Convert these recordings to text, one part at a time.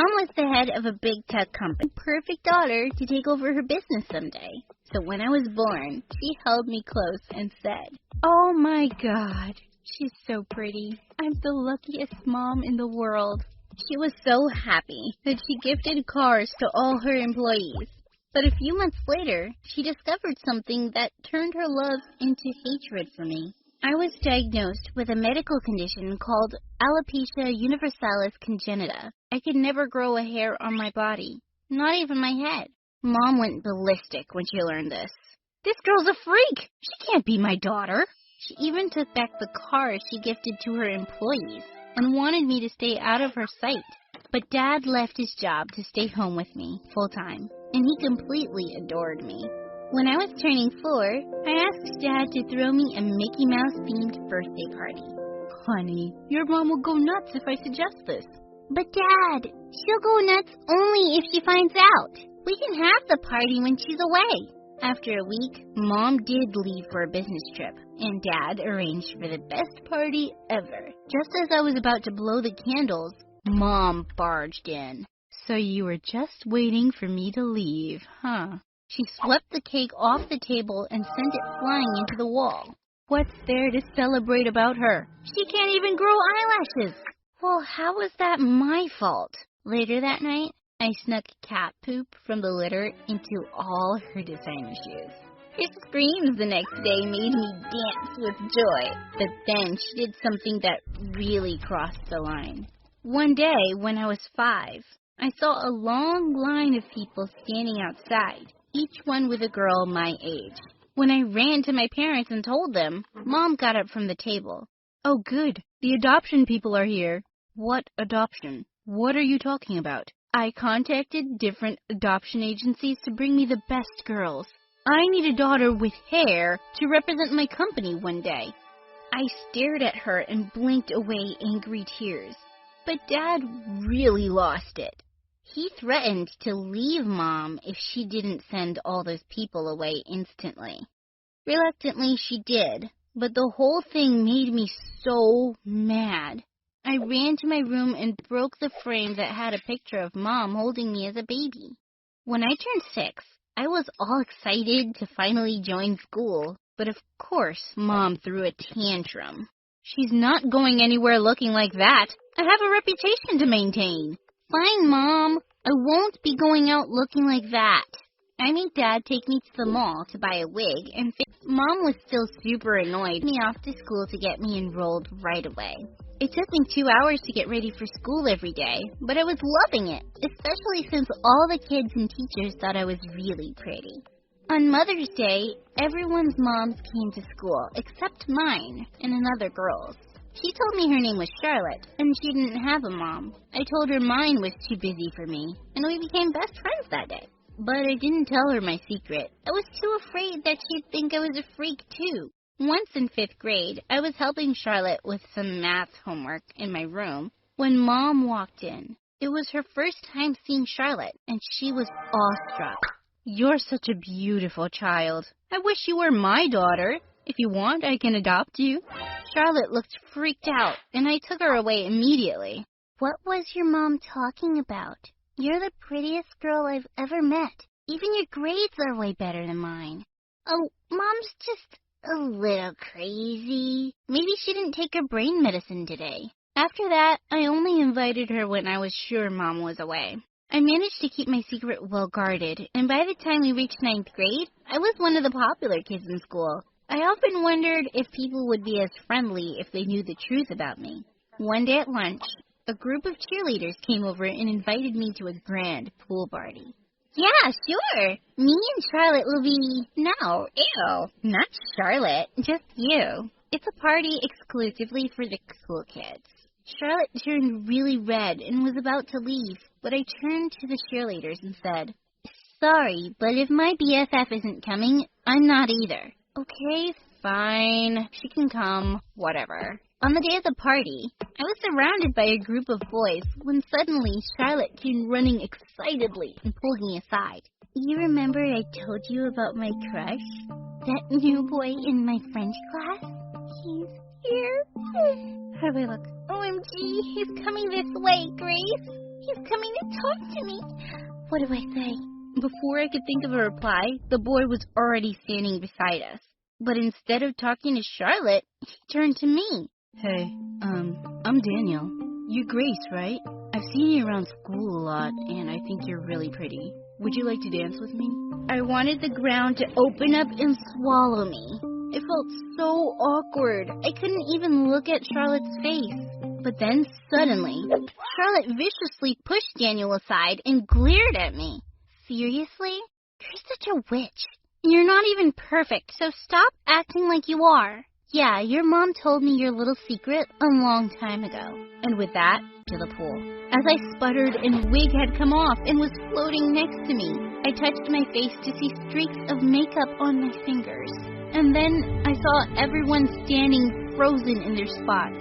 Mom was the head of a big tech company. Perfect daughter to take over her business someday. So when I was born, she held me close and said, "Oh my God, she's so pretty. I'm the luckiest mom in the world." She was so happy that she gifted cars to all her employees. But a few months later, she discovered something that turned her love into hatred for me. I was diagnosed with a medical condition called alopecia universalis congenita. I could never grow a hair on my body, not even my head. Mom went ballistic when she learned this. "This girl's a freak. She can't be my daughter." She even took back the cars she gifted to her employees and wanted me to stay out of her sight. But Dad left his job to stay home with me full-time, and he completely adored me. When I was turning 4, I asked Dad to throw me a Mickey Mouse-themed birthday party. "Honey, your mom will go nuts if I suggest this." "But Dad, she'll go nuts only if she finds out. We can have the party when she's away." After a week, Mom did leave for a business trip, and Dad arranged for the best party ever. Just as I was about to blow the candles, Mom barged in. "So you were just waiting for me to leave, huh?" She swept the cake off the table and sent it flying into the wall. "What's there to celebrate about her? She can't even grow eyelashes." Well, how was that my fault? Later that night, I snuck cat poop from the litter into all her designer shoes. Her screams the next day made me dance with joy. But then she did something that really crossed the line. One day, when I was 5, I saw a long line of people standing outside, each one with a girl my age. When I ran to my parents and told them, Mom got up from the table. "Oh, good. The adoption people are here." "What adoption? What are you talking about?" "I contacted different adoption agencies to bring me the best girls. I need a daughter with hair to represent my company one day." I stared at her and blinked away angry tears. But Dad really lost it. He threatened to leave Mom if she didn't send all those people away instantly. Reluctantly, she did, but the whole thing made me so mad. I ran to my room and broke the frame that had a picture of Mom holding me as a baby. When I turned 6, I was all excited to finally join school, but of course, Mom threw a tantrum. "She's not going anywhere looking like that. I have a reputation to maintain." "Fine, Mom. I won't be going out looking like that." I made Dad take me to the mall to buy a wig, and Mom was still super annoyed, me off to school to get me enrolled right away. It took me 2 hours to get ready for school every day, but I was loving it, especially since all the kids and teachers thought I was really pretty. On Mother's Day, everyone's moms came to school, except mine and another girl's. She told me her name was Charlotte, and she didn't have a mom. I told her mine was too busy for me, and we became best friends that day. But I didn't tell her my secret. I was too afraid that she'd think I was a freak, too. Once in 5th grade, I was helping Charlotte with some math homework in my room when Mom walked in. It was her first time seeing Charlotte, and she was awestruck. "You're such a beautiful child. I wish you were my daughter. If you want, I can adopt you." Charlotte looked freaked out, and I took her away immediately. "What was your mom talking about? You're the prettiest girl I've ever met. Even your grades are way better than mine." "Oh, Mom's just a little crazy. Maybe she didn't take her brain medicine today." After that, I only invited her when I was sure Mom was away. I managed to keep my secret well guarded, and by the time we reached 9th grade, I was one of the popular kids in school. I often wondered if people would be as friendly if they knew the truth about me. One day at lunch, a group of cheerleaders came over and invited me to a grand pool party. "Yeah, sure. Me and Charlotte will be..." "No, ew, not Charlotte, just you. It's a party exclusively for the cool kids." Charlotte turned really red and was about to leave, but I turned to the cheerleaders and said, "Sorry, but if my BFF isn't coming, I'm not either." "Okay, fine. She can come. Whatever." On the day of the party, I was surrounded by a group of boys when suddenly Charlotte came running excitedly and pulled me aside. "You remember I told you about my crush? That new boy in my French class? He's here." "How do I look?" "OMG, he's coming this way, Grace." He's coming to talk to me. What do I say? Before I could think of a reply, the boy was already standing beside us. But instead of talking to Charlotte, he turned to me. Hey, I'm Daniel. You're Grace, right? I've seen you around school a lot, and I think you're really pretty. Would you like to dance with me? I wanted the ground to open up and swallow me. It felt so awkward. I couldn't even look at Charlotte's face. But then, suddenly, Charlotte viciously pushed Daniel aside and glared at me. Seriously? You're such a witch. You're not even perfect, so stop acting like you are. Yeah, your mom told me your little secret a long time ago. And with that, to the pool. As I sputtered and wig had come off and was floating next to me, I touched my face to see streaks of makeup on my fingers. And then I saw everyone standing frozen in their spots,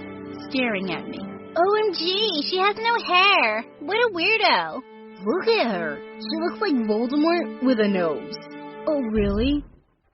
staring at me. OMG, she has no hair. What a weirdo. Look at her. She looks like Voldemort with a nose. Oh, really?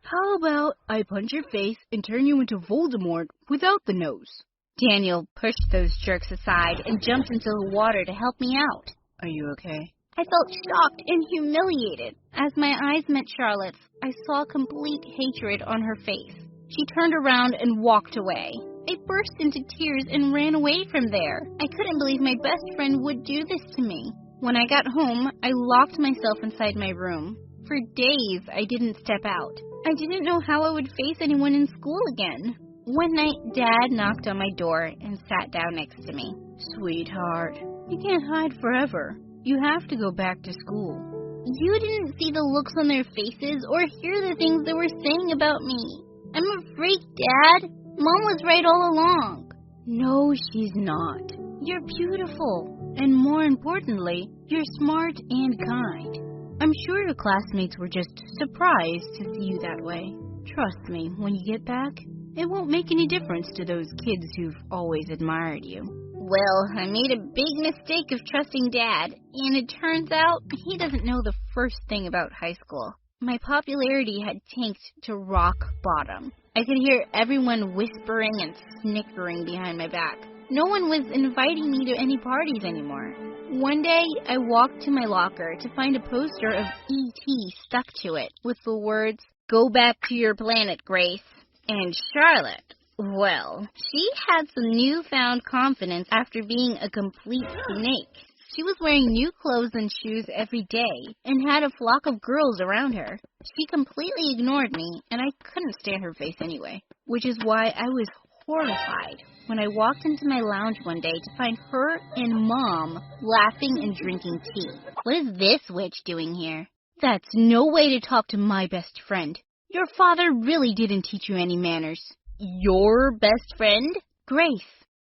How about I punch your face and turn you into Voldemort without the nose? Daniel pushed those jerks aside and jumped into the water to help me out. Are you okay? I felt shocked and humiliated. As my eyes met Charlotte's, I saw complete hatred on her face. She turned around and walked away. I burst into tears and ran away from there. I couldn't believe my best friend would do this to me. When I got home, I locked myself inside my room. For days, I didn't step out. I didn't know how I would face anyone in school again. One night, Dad knocked on my door and sat down next to me. Sweetheart, you can't hide forever. You have to go back to school. You didn't see the looks on their faces or hear the things they were saying about me. I'm a freak, Dad. Mom was right all along. No, she's not. You're beautiful. And more importantly, you're smart and kind. I'm sure your classmates were just surprised to see you that way. Trust me, when you get back, it won't make any difference to those kids who've always admired you. Well, I made a big mistake of trusting Dad, and it turns out he doesn't know the first thing about high school. My popularity had tanked to rock bottom. I could hear everyone whispering and snickering behind my back. No one was inviting me to any parties anymore. One day, I walked to my locker to find a poster of E.T. stuck to it with the words, "Go back to your planet, Grace." And Charlotte, well, she had some newfound confidence after being a complete snake. She was wearing new clothes and shoes every day and had a flock of girls around her. She completely ignored me, and I couldn't stand her face anyway, which is why I was horrified when I walked into my lounge one day to find her and Mom laughing and drinking tea. What is this witch doing here? That's no way to talk to my best friend. Your father really didn't teach you any manners. Your best friend? Grace,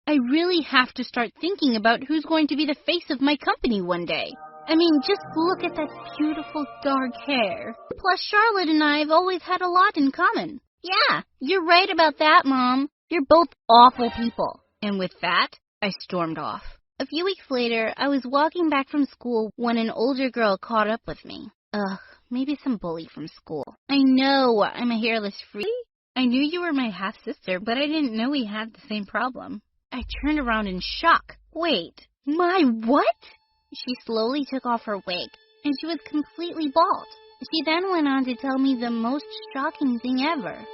I really have to start thinking about who's going to be the face of my company one day. I mean, just look at that beautiful dark hair. Plus, Charlotte and I have always had a lot in common. Yeah, you're right about that, Mom. You're both awful people. And with that, I stormed off. A few weeks later, I was walking back from school when an older girl caught up with me. Ugh, maybe some bully from school. I know, I'm a hairless freak. I knew you were my half-sister, but I didn't know we had the same problem. I turned around in shock. Wait, my what? She slowly took off her wig, and she was completely bald. She then went on to tell me the most shocking thing ever.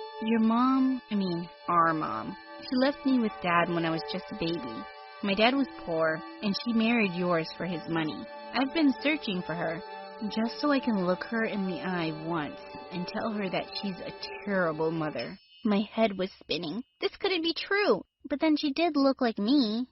Our mom. She left me with Dad when I was just a baby. My dad was poor, and she married yours for his money. I've been searching for her, just so I can look her in the eye once and tell her that she's a terrible mother. My head was spinning. This couldn't be true, but then she did look like me.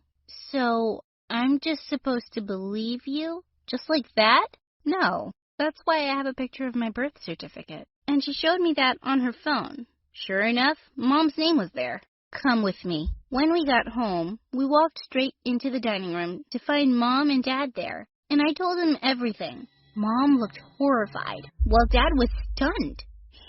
So, I'm just supposed to believe you? Just like that? No, that's why I have a picture of my birth certificate. And she showed me that on her phone. Sure enough, Mom's name was there. Come with me. When we got home, we walked straight into the dining room to find Mom and Dad there, and I told them everything. Mom looked horrified, while Dad was stunned.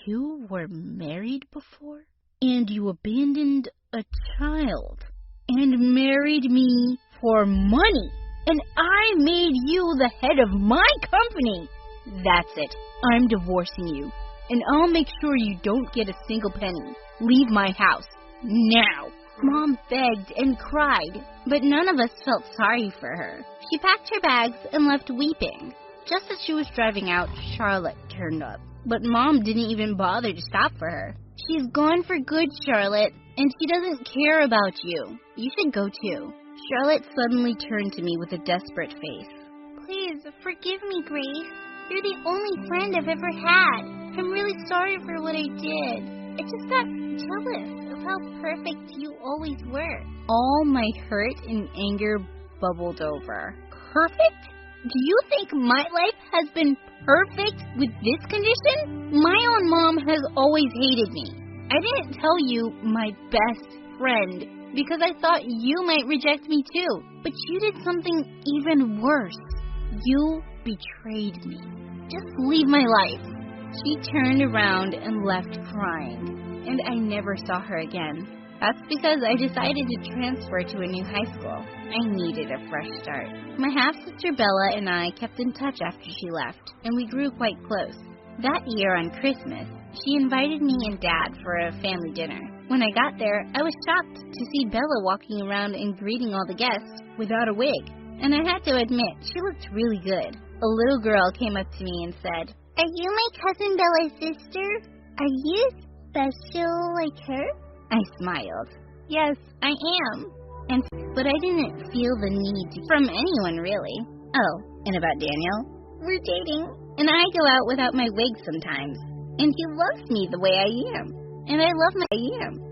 You were married before? And you abandoned a child and married me for money, and I made you the head of my company. That's it. I'm divorcing you, and I'll make sure you don't get a single penny. Leave my house now. Mom begged and cried, but none of us felt sorry for her. She packed her bags and left weeping. Just as she was driving out, Charlotte turned up, but Mom didn't even bother to stop for her. She's gone for good, Charlotte, and she doesn't care about you. You should go too. Charlotte suddenly turned to me with a desperate face. Please, forgive me, Grace. You're the only friend I've ever had. I'm really sorry for what I did. I just got jealous of how perfect you always were. All my hurt and anger bubbled over. Perfect? Do you think my life has been perfect with this condition? My own mom has always hated me. I didn't tell you, my best friend, because I thought you might reject me too. But you did something even worse. You betrayed me. Just leave my life. She turned around and left crying, and I never saw her again. That's because I decided to transfer to a new high school. I needed a fresh start. My half-sister Bella and I kept in touch after she left, and we grew quite close. That year on Christmas, she invited me and Dad for a family dinner. When I got there, I was shocked to see Bella walking around and greeting all the guests without a wig. And I had to admit, she looked really good. A little girl came up to me and said, Are you my cousin Bella's sister? Are you special like her? I smiled. Yes, I am. But I didn't feel the need to from anyone, really. Oh, and about Daniel? We're dating, and I go out without my wig sometimes. And he loves me the way I am. And I love my I am.